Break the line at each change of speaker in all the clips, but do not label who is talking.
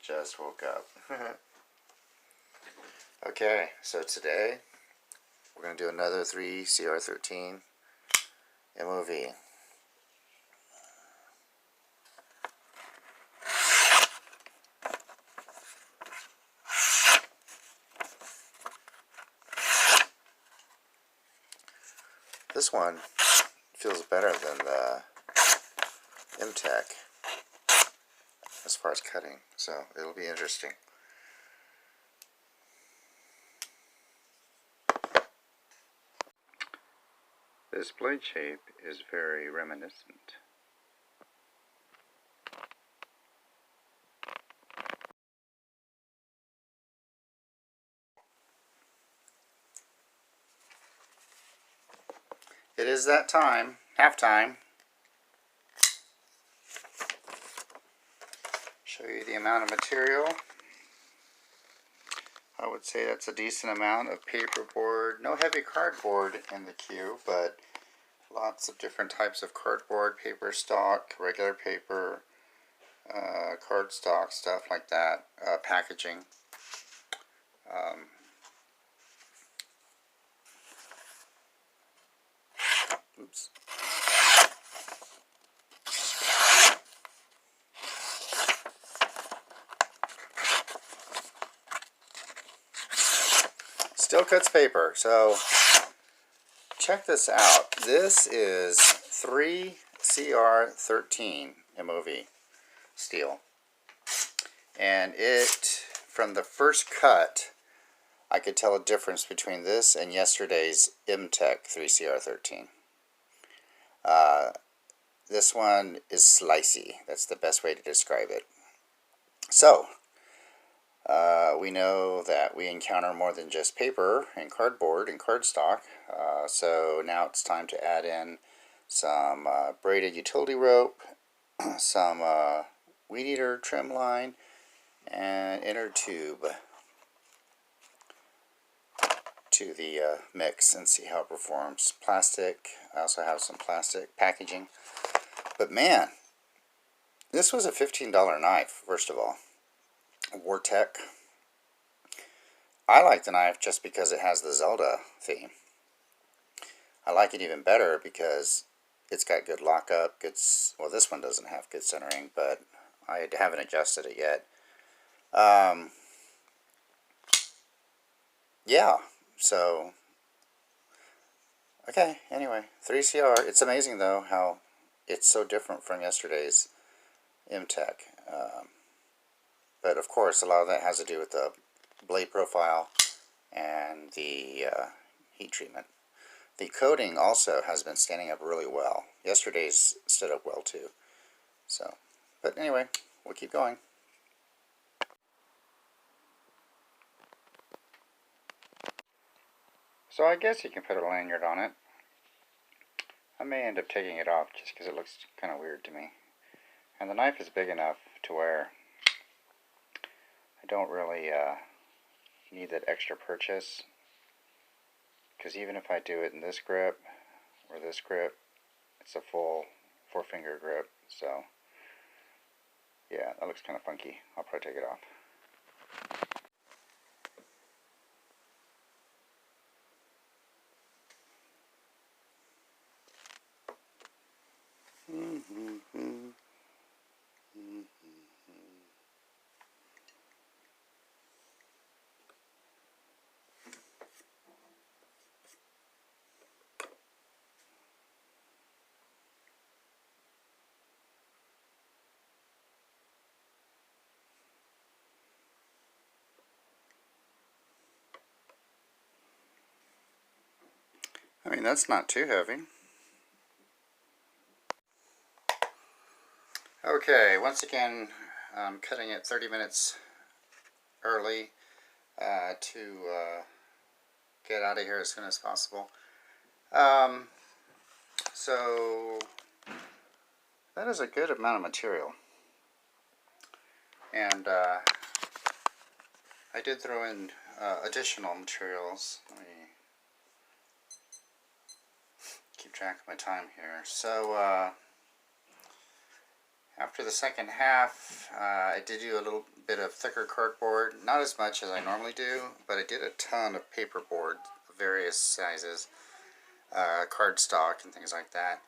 just woke up. Okay, so today we're going to do another 3CR13 MOV. This one feels better than the M-Tech as far as cutting, so it'll be interesting. This blade shape is very reminiscent. It is that time, halftime. Show you the amount of material. I would say that's a decent amount of paperboard. No heavy cardboard in the queue, but lots of different types of cardboard, paper stock, regular paper, card stock, stuff like that, packaging. Oops. Still cuts paper. So check this out. This is 3CR13 MOV steel, and it, from the first cut, I could tell a difference between this and yesterday's M-Tech 3CR13. This one is slicey. That's the best way to describe it. So we know that we encounter more than just paper and cardboard and cardstock. So now it's time to add in some braided utility rope, some weed eater trim line, and inner tube to the mix and see how it performs. Plastic. I also have some plastic packaging. But man, this was a $15 knife, first of all. Wartech. I like the knife just because it has the Zelda theme. I like it even better because it's got good lockup, good, well, this one doesn't have good centering, but I haven't adjusted it yet. Yeah, so, okay, anyway, 3CR. It's amazing, though, how it's so different from yesterday's M-Tech. But, of course, a lot of that has to do with the blade profile and the heat treatment. The coating also has been standing up really well. Yesterday's stood up well, too. So, but anyway, we'll keep going. So I guess you can put a lanyard on it. I may end up taking it off just because it looks kind of weird to me. And the knife is big enough to where I don't really need that extra purchase. Because even if I do it in this grip or this grip, it's a full 4-finger grip. So yeah, that looks kind of funky. I'll probably take it off. I mean, that's not too heavy. Okay, once again, I'm cutting it 30 minutes early to get out of here as soon as possible. So that is a good amount of material. And I did throw in additional materials. Let me keep track of my time here. So After the second half, I did do a little bit of thicker cardboard, not as much as I normally do, but I did a ton of paperboard of various sizes, cardstock and things like that.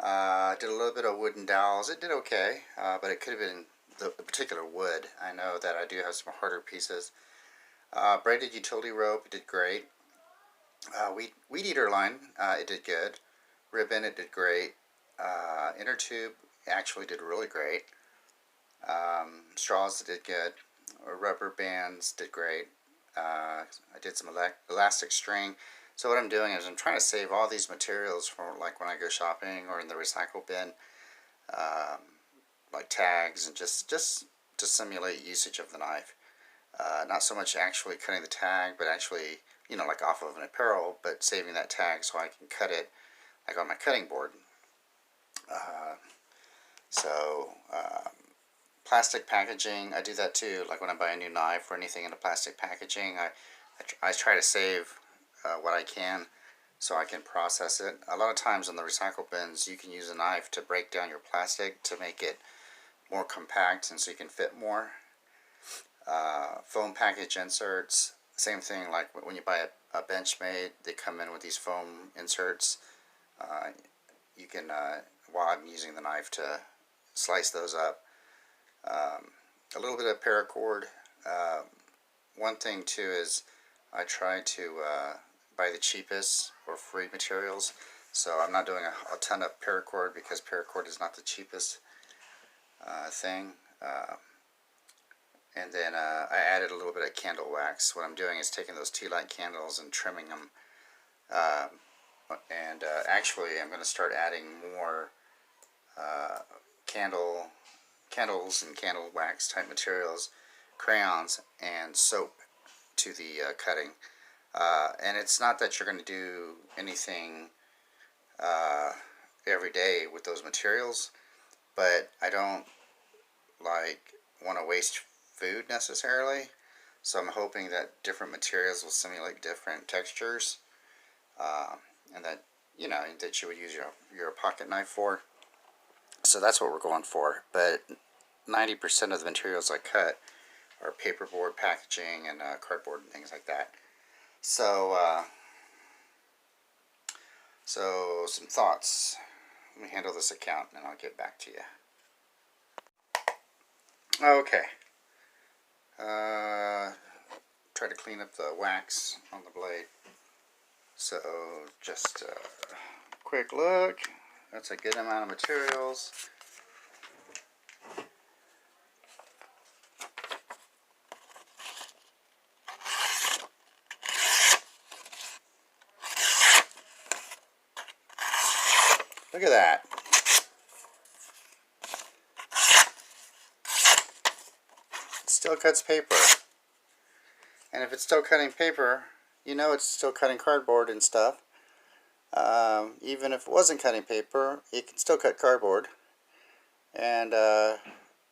I did a little bit of wooden dowels. It did okay, but it could have been the particular wood. I know that I do have some harder pieces. Braided utility rope, it did great. Weed eater line, it did good. Ribbon, it did great. Inner tube actually did really great. Straws did good. Rubber bands did great. I did some elastic string. So what I'm doing is I'm trying to save all these materials for like when I go shopping or in the recycle bin, like tags, and just to simulate usage of the knife. Not so much actually cutting the tag, but actually, you know, like off of an apparel, but saving that tag so I can cut it like on my cutting board. Plastic packaging, I do that too. Like when I buy a new knife or anything in a plastic packaging, I try to save what I can so I can process it. A lot of times in the recycle bins, you can use a knife to break down your plastic to make it more compact and so you can fit more. Foam package inserts, same thing, like when you buy a Benchmade, they come in with these foam inserts. You can, while I'm using the knife, to slice those up. A little bit of paracord. One thing too is I try to buy the cheapest or free materials, so I'm not doing a ton of paracord because paracord is not the cheapest thing. And then I added a little bit of candle wax. What I'm doing is taking those tea light candles and trimming them. Actually, I'm going to start adding more candles and candle wax type materials, crayons, and soap to the cutting. And it's not that you're going to do anything every day with those materials, but I don't want to waste food necessarily, so I'm hoping that different materials will simulate different textures, and that that you would use your pocket knife for. So that's what we're going for. But 90% of the materials I cut are paperboard packaging and cardboard and things like that. So some thoughts. Let me handle this account and I'll get back to you. Okay. Try to clean up the wax on the blade. So just a quick look. That's a good amount of materials. Look at that. It still cuts paper. And if it's still cutting paper, you know it's still cutting cardboard and stuff. Even if it wasn't cutting paper, it can still cut cardboard. And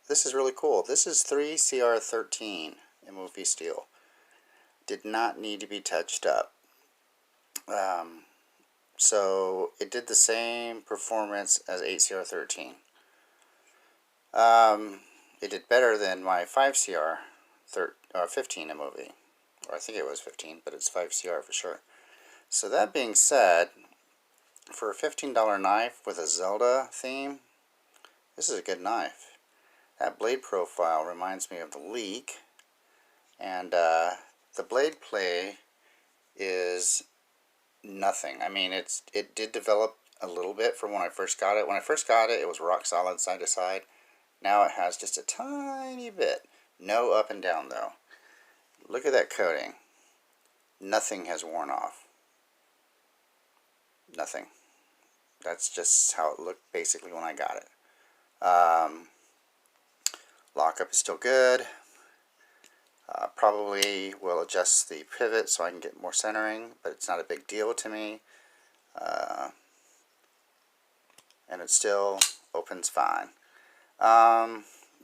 this is really cool. This is 3CR13 MOV steel. Did not need to be touched up. So it did the same performance as 8CR13. It did better than my 5CR 15 MOV. Or I think it was 15, but it's 5CR for sure. So that being said, for a $15 knife with a Zelda theme, this is a good knife. That blade profile reminds me of the Leak, and the blade play is nothing. I mean, it did develop a little bit from when I first got it. When I first got it, it was rock solid side to side. Now it has just a tiny bit. No up and down though. Look at that coating. Nothing has worn off. Nothing. That's just how it looked basically when I got it. Lockup is still good. Probably will adjust the pivot so I can get more centering, but it's not a big deal to me. And it still opens fine.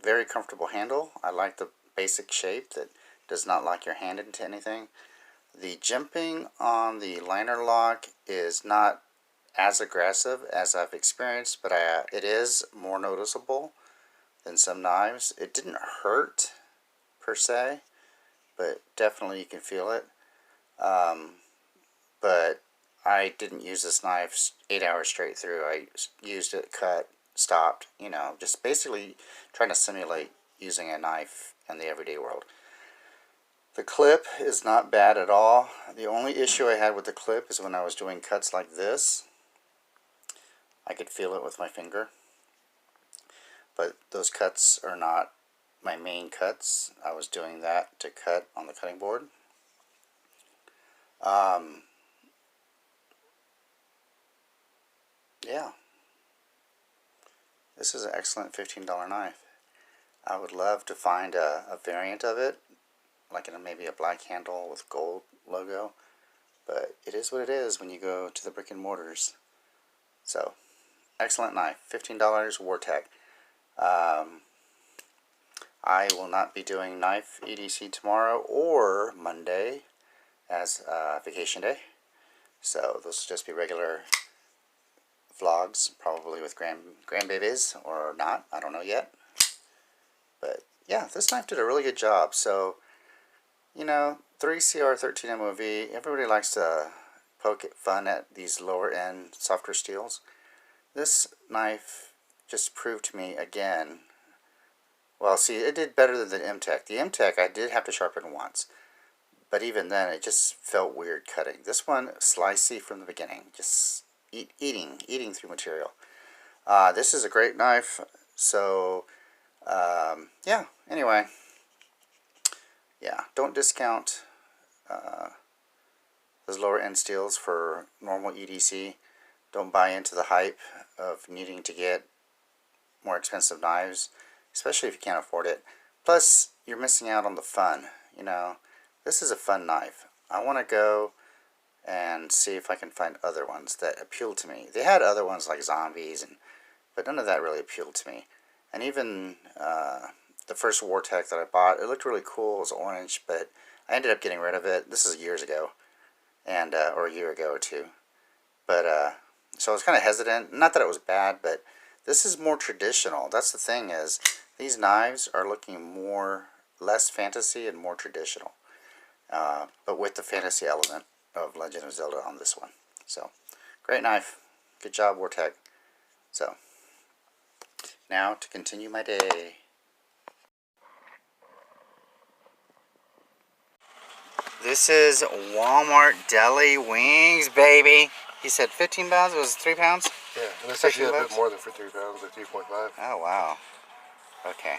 Very comfortable handle. I like the basic shape that does not lock your hand into anything. The jimping on the liner lock is not as aggressive as I've experienced, but it is more noticeable than some knives. It didn't hurt per se, but definitely you can feel it. But I didn't use this knife 8 hours straight through. I used it, cut, stopped, you know, just basically trying to simulate using a knife in the everyday world. The clip is not bad at all. The only issue I had with the clip is when I was doing cuts like this. I could feel it with my finger. But those cuts are not my main cuts. I was doing that to cut on the cutting board. Yeah. This is an excellent $15 knife. I would love to find a variant of it, like in maybe a black handle with gold logo. But it is what it is when you go to the brick and mortars. So, excellent knife. $15, Wartech. I will not be doing knife EDC tomorrow or Monday as vacation day. So those will just be regular vlogs, probably with grandbabies or not. I don't know yet. But yeah, this knife did a really good job. So, you know, 3CR13 MOV, everybody likes to poke fun at these lower end softer steels. This knife just proved to me again. Well, see, it did better than the M-Tech. The M-Tech I did have to sharpen once, but even then it just felt weird cutting. This one, slicey from the beginning, just eating through material. This is a great knife. So yeah, anyway, yeah, don't discount those lower end steels for normal EDC. Don't buy into the hype of needing to get more expensive knives, especially if you can't afford it. Plus, you're missing out on the fun. You know, this is a fun knife. I want to go and see if I can find other ones that appeal to me. They had other ones like zombies, but none of that really appealed to me. And even the first Wartech that I bought, it looked really cool. It was orange, but I ended up getting rid of it. This is years ago, and or a year ago or two. But so I was kind of hesitant. Not that it was bad, but this is more traditional. That's the thing, is these knives are looking less fantasy and more traditional, but with the fantasy element of Legend of Zelda on this one. So, great knife. Good job, Wartech. So, now to continue my day. This is Walmart deli wings, baby. He said 15 pounds. It was 3 pounds?
Yeah, and it's actually a bit more than for 3 pounds, like 3.5.
Oh, wow. Okay.